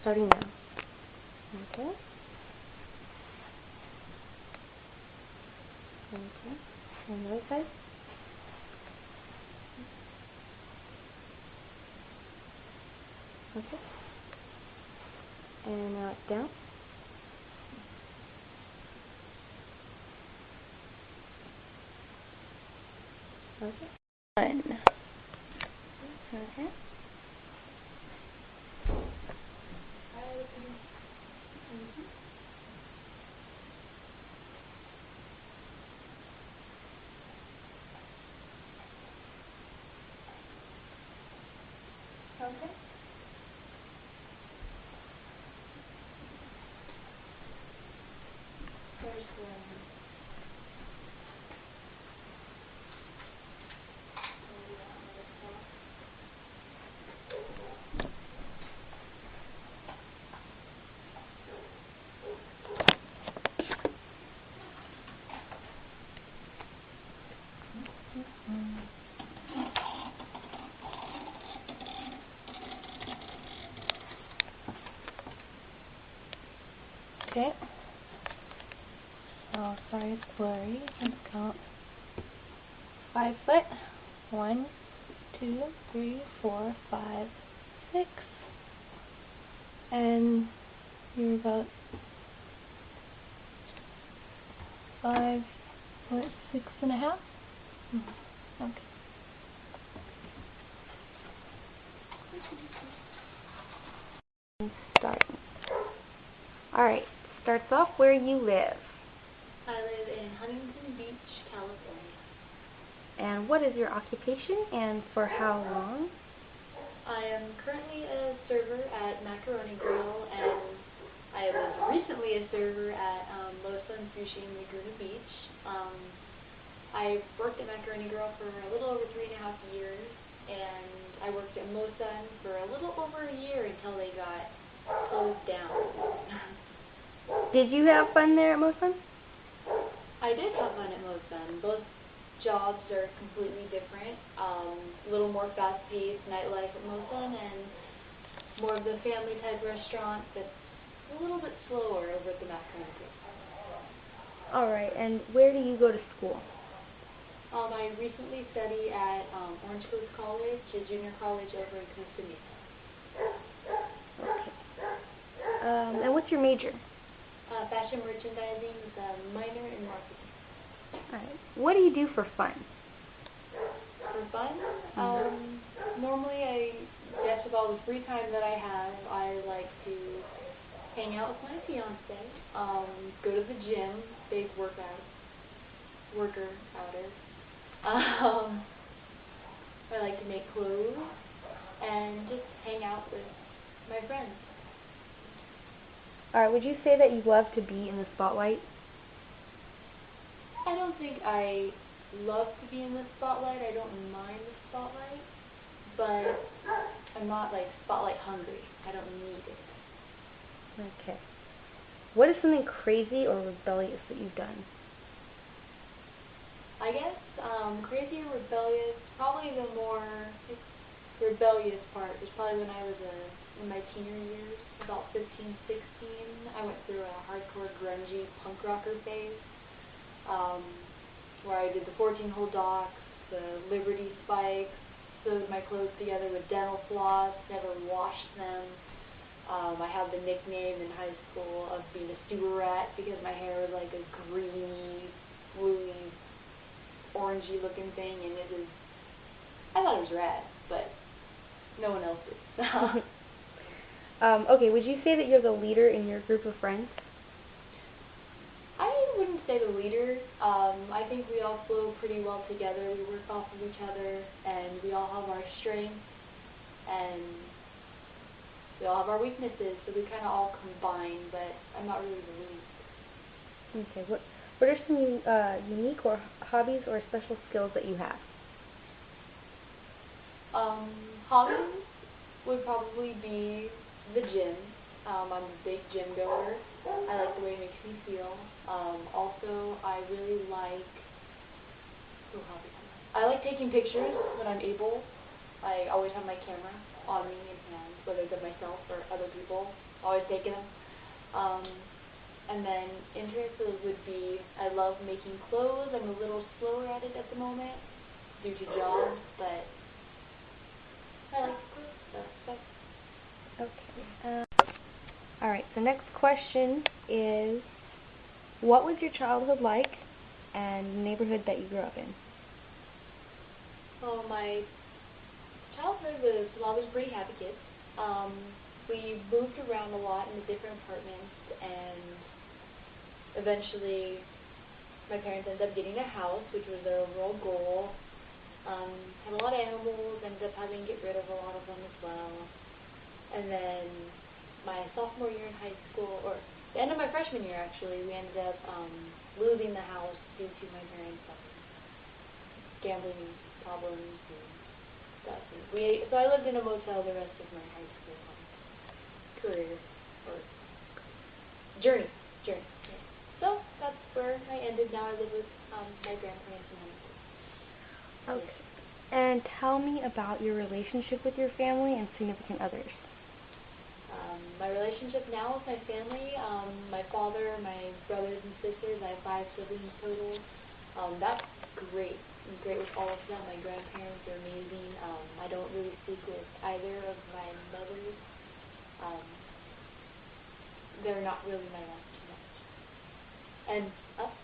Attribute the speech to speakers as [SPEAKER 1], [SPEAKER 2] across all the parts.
[SPEAKER 1] starting now. Okay. Okay. And the right side. Okay. And now down. Okay. One. Okay. Okay. There's one. Okay. Oh, sorry, it's blurry. Let's count. 5 foot. 1, 2, 3, 4, 5, 6. And you're about 5 foot 6.5. Okay. Start. Alright, starts off where you live.
[SPEAKER 2] I live in Huntington Beach, California.
[SPEAKER 1] And what is your occupation and for how long?
[SPEAKER 2] I am currently a server at Macaroni Grill, and I was recently a server at Mosun Sushi in Laguna Beach. I worked at Macaroni Grill for a little over 3.5 years, and I worked at Mosun for a little over a year until they got closed down.
[SPEAKER 1] Did you have fun there at Mosun?
[SPEAKER 2] I did have fun at Mosun. Both jobs are completely different. A little more fast-paced nightlife at Mosun, and more of the family-type restaurant that's a little bit slower over at the Macaroni Grill.
[SPEAKER 1] Alright, and where do you go to school?
[SPEAKER 2] I recently study at Orange Coast College, a junior college over in Costa Mesa.
[SPEAKER 1] Okay. And what's your major?
[SPEAKER 2] Fashion merchandising with a minor in marketing.
[SPEAKER 1] Alright. What do you do for fun?
[SPEAKER 2] For fun? Normally, I guess with all the free time that I have, I like to hang out with my fiance, go to the gym, big worker outer. I like to make clothes and just hang out with my friends.
[SPEAKER 1] Alright, would you say that you love to be in the spotlight?
[SPEAKER 2] I don't think I love to be in the spotlight. I don't mind the spotlight, but I'm not like spotlight hungry. I don't need it.
[SPEAKER 1] Okay. What is something crazy or rebellious that you've done?
[SPEAKER 2] I guess crazy or rebellious, probably the more rebellious part was probably when I was in my teenage years, about 15, 16. I went through a hardcore grungy punk rocker phase, where I did the 14-hole docks, the Liberty spikes, sewed my clothes together with dental floss, never washed them. I had the nickname in high school of being a sewer rat because my hair was like a greeny, bluey, orangey looking thing, and I thought it was rad, but no one else did.
[SPEAKER 1] Okay, would you say that you're the leader in your group of friends?
[SPEAKER 2] I wouldn't say the leader. I think we all flow pretty well together. We work off of each other, and we all have our strengths, and we all have our weaknesses, so we kind of all combine, but I'm not really the lead.
[SPEAKER 1] Okay, what are some unique or hobbies or special skills that you have?
[SPEAKER 2] Hobbies would probably be the gym. I'm a big gym goer. I like the way it makes me feel. Also, I really like I like taking pictures when I'm able. I always have my camera. on me in hand, whether they're myself or other people. Always taking them. And then interests would be, I love making clothes. I'm a little slower at it at the moment due to jobs, but I like clothes, so that's
[SPEAKER 1] Okay. Alright, the next question is, what was your childhood like and the neighborhood that you grew up in?
[SPEAKER 2] well, my childhood was, well, I was a pretty happy kid. We moved around a lot in the different apartments, and eventually my parents ended up getting a house, which was their overall goal. Had a lot of animals, ended up having to get rid of a lot of them as well. And then my sophomore year in high school, or the end of my freshman year actually, we ended up losing the house due to my parents' gambling problems and stuff. And so I lived in a motel the rest of my high school career, or journey. Yeah. So that's where I ended. Now I live with my grandparents and my
[SPEAKER 1] Okay. And tell me about your relationship with your family and significant others.
[SPEAKER 2] My relationship now with my family, my father, my brothers and sisters, I have 5 siblings total. That's great. I'm great with all of them. My grandparents are amazing. I don't really speak with either of my mothers. They're not really my life too much. And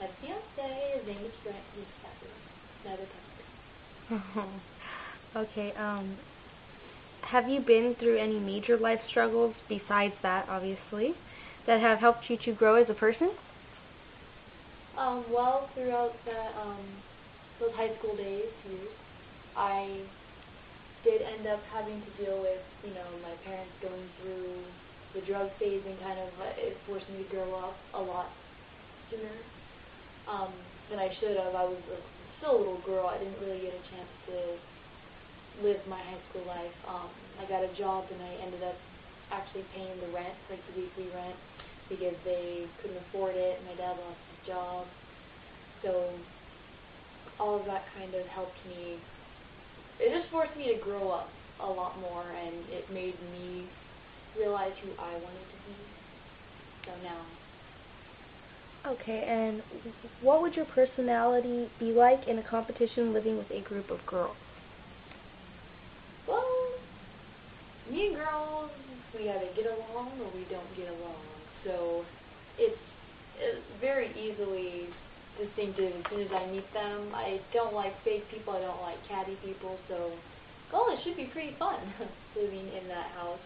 [SPEAKER 2] my fiance, his name is Brent. He's fabulous. Another cousin.
[SPEAKER 1] Okay, have you been through any major life struggles besides that, obviously, that have helped you to grow as a person?
[SPEAKER 2] Well, throughout those high school years, I did end up having to deal with, my parents going through the drug phase, and kind of it forced me to grow up a lot sooner than I should have. I was still a little girl. I didn't really get a chance to live my high school life. I got a job, and I ended up actually paying the rent, like the weekly rent, because they couldn't afford it. My dad lost his job. So all of that kind of helped me. It just forced me to grow up a lot more, and it made me realize who I wanted to be. So now.
[SPEAKER 1] Okay, and what would your personality be like in a competition living with a group of girls?
[SPEAKER 2] Well, me and girls, we either get along or we don't get along. So it's very easily distinctive as soon as I meet them. I don't like fake people. I don't like catty people. So, well, it should be pretty fun living in that house,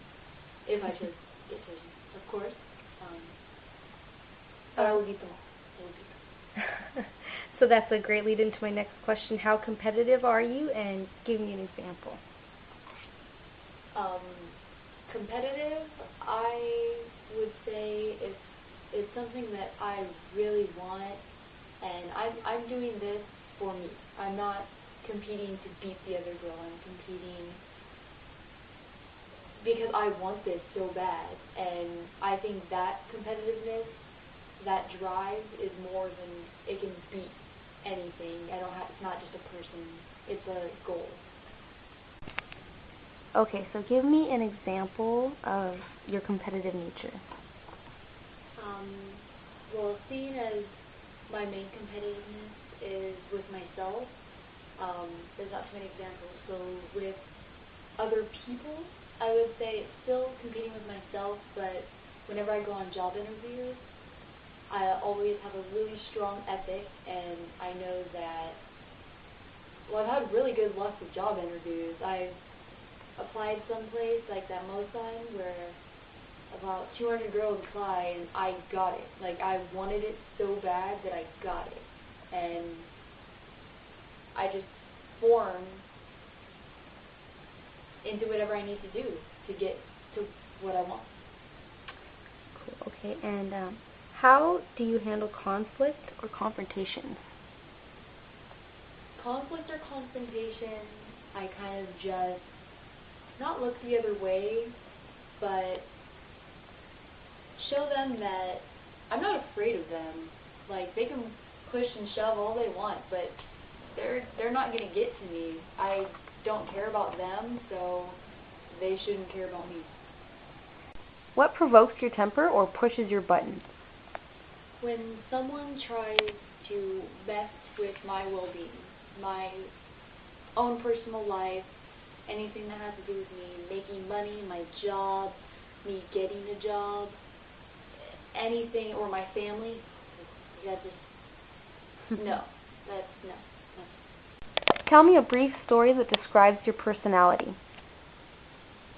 [SPEAKER 2] if I should get chosen, of course. But I will beat them all. I will beat them.
[SPEAKER 1] So that's a great lead into my next question. How competitive are you? And give me an example.
[SPEAKER 2] Competitive, I would say it's something that I really want, and I'm doing this for me. I'm not competing to beat the other girl. I'm competing because I want this so bad, and I think that competitiveness, that drive, is more than it can beat anything. It's not just a person. It's a goal.
[SPEAKER 1] Okay, so give me an example of your competitive nature.
[SPEAKER 2] Well, seeing as my main competitiveness is with myself, there's not too many examples. So with other people, I would say it's still competing with myself, but whenever I go on job interviews, I always have a really strong ethic, and I know that, well, I've had really good luck with job interviews. I've applied someplace like that Mosign where about 200 girls applied, and I got it. Like, I wanted it so bad that I got it. And I just form into whatever I need to do to get to what I want.
[SPEAKER 1] Cool. Okay, and how do you handle conflict or confrontation?
[SPEAKER 2] Conflict or confrontation, I kind of just not look the other way, but show them that I'm not afraid of them. Like, they can push and shove all they want, but they're not going to get to me. I don't care about them, so they shouldn't care about me.
[SPEAKER 1] What provokes your temper or pushes your buttons?
[SPEAKER 2] When someone tries to mess with my well-being, my own personal life, anything that has to do with me making money, my job, me getting a job, anything, or my family, that just, no, that's, no.
[SPEAKER 1] Tell me a brief story that describes your personality.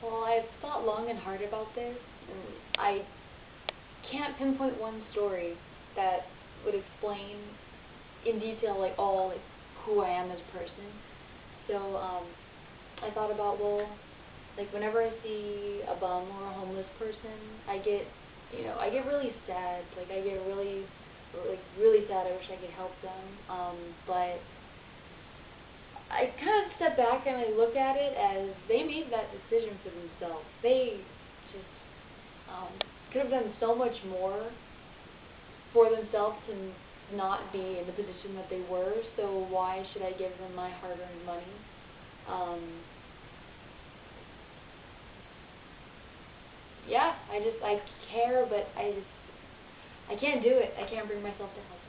[SPEAKER 2] Well, I've thought long and hard about this, and I can't pinpoint one story that would explain in detail, like, all, like, who I am as a person. So, I thought about, well, like, whenever I see a bum or a homeless person, I get really sad. Like, I get really sad. I wish I could help them. But I kind of step back and I look at it as they made that decision for themselves. They just could have done so much more for themselves to not be in the position that they were. So why should I give them my hard-earned money? Yeah, I care, but I can't do it. I can't bring myself to help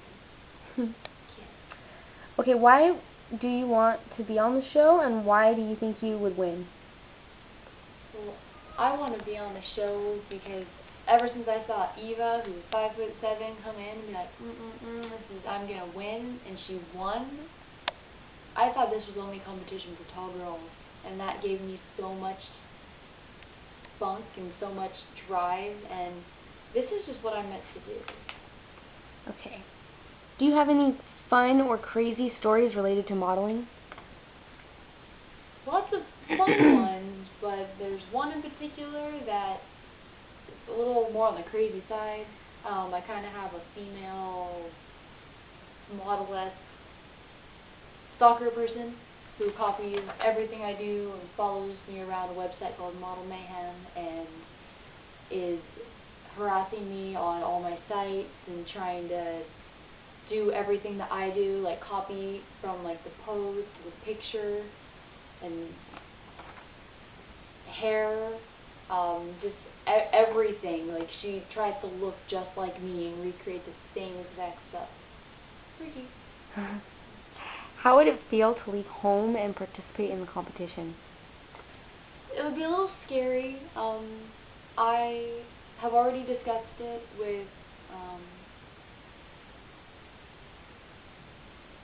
[SPEAKER 2] them. Can't.
[SPEAKER 1] Okay, why do you want to be on the show, and why do you think you would win?
[SPEAKER 2] Well, I want to be on the show because ever since I saw Eva, who's 5'7", come in and be like, I'm gonna win, and she won. I thought this was the only competition for tall girls, and that gave me so much spunk and so much drive, and this is just what I'm meant to do.
[SPEAKER 1] Okay. Do you have any fun or crazy stories related to modeling?
[SPEAKER 2] Lots of fun ones, but there's one in particular that is a little more on the crazy side. I kind of have a female model-esque stalker person who copies everything I do and follows me around a website called Model Mayhem and is harassing me on all my sites and trying to do everything that I do, like copy from like the pose to the picture and hair, just everything. Like she tries to look just like me and recreate the same exact stuff. Freaky.
[SPEAKER 1] How would it feel to leave home and participate in the competition?
[SPEAKER 2] It would be a little scary. I have already discussed it with,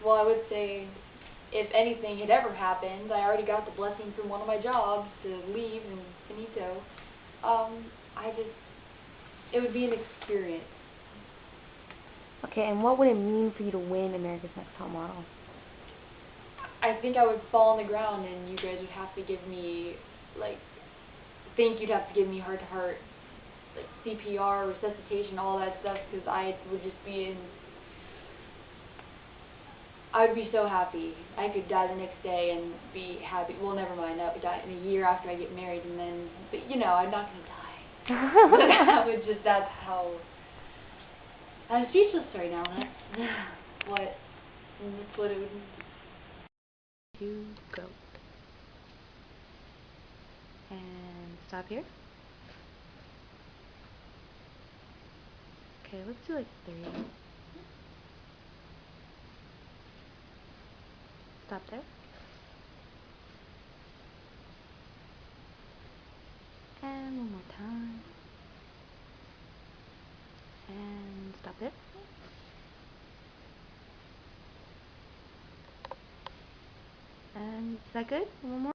[SPEAKER 2] well, I would say if anything had ever happened, I already got the blessing from one of my jobs to leave and finito. It would be an experience.
[SPEAKER 1] Okay, and what would it mean for you to win America's Next Top Model?
[SPEAKER 2] I think I would fall on the ground and you guys would have to give me, like, you'd have to give me heart-to-heart, like, CPR, resuscitation, all that stuff, because I would just be in, I would be so happy. I could die the next day and be happy. Well, never mind, I would die in a year after I get married, and then, but, you know, I'm not going to die. But I would just, that's how, I'm speechless right now. That's what it would mean.
[SPEAKER 1] To go. And stop here. Okay, let's do like 3. Stop there. And one more time. And stop it. And is that good? One more.